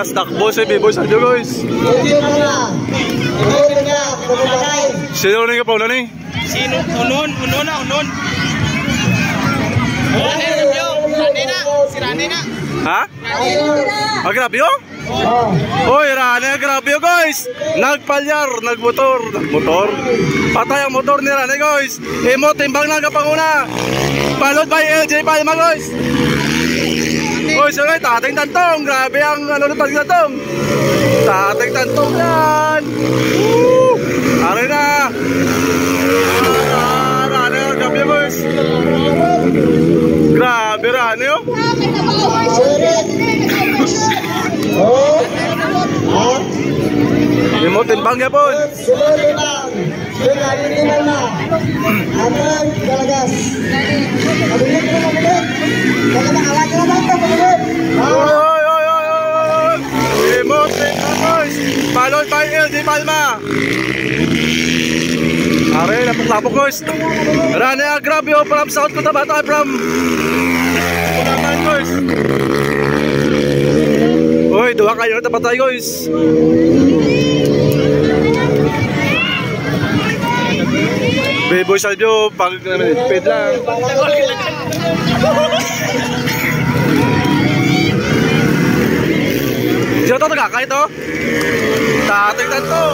nas takbo si B-Boy Salvio guys. Sino rin ka pa ulan eh? Sino? Unon. Rane na. Ha? Ah, grabe yun? Uy, Rane, grabe yun guys. Nagpalyar, nagmotor. Patay ang motor ni Rane guys. Imo, timbang lang kapanguna. Followed by LJ Palma guys. Uy, so guys, tating tantong. Grabe ang tating tantong. Tating tantong yan. Aray na. Rane, grabe yun guys. Grabe Rane yun. Imo timbang ya pun. Imo timbang guys. Followed by LJ Palma. Are lapok guys. Rane grabe yo from South Cotabato from guys. Uy, dua kayo na tapatay guys. B-Boy Salvio, pag speed lang. Sino ito nagkakay ito? Tatignan to.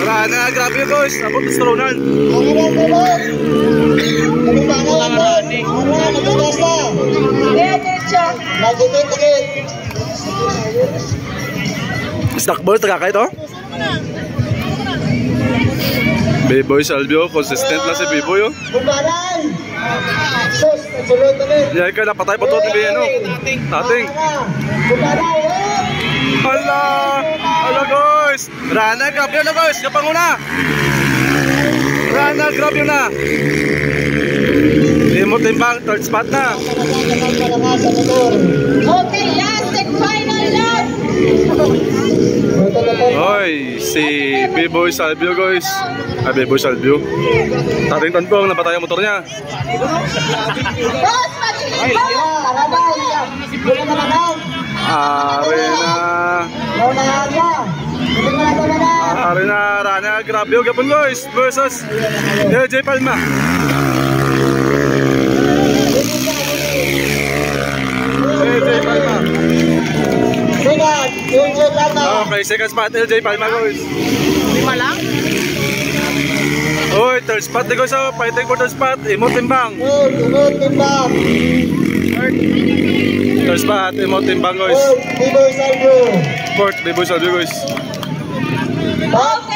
Rana, grabe yun guys. Abot na stronan. Snackball, tagakay ito? B-Boy Salvio, consistent lang si B-Boy. Yan ka, napatay pa ito ni B-Boy. Tating. Hala guys. Rana, grab yun na guys. Kapanguna. Rana, grab yun na. Hindi mo timbang, third spot na. Okay, last and final lap. Hoy, si B-Boy Salvio guys. B-Boy Salvio. Tating tantong, napatay ang motor niya. Arena Rana, grabe yung gapon guys versus LJ Palma. LJ Palma. Okay, second spot LJ Palma guys. 5 lang? Uy, third spot di guys, fighting for third spot. Imo timbang. Third spot, imo timbang guys. Fourth, B-Boy Salvio guys. Okay.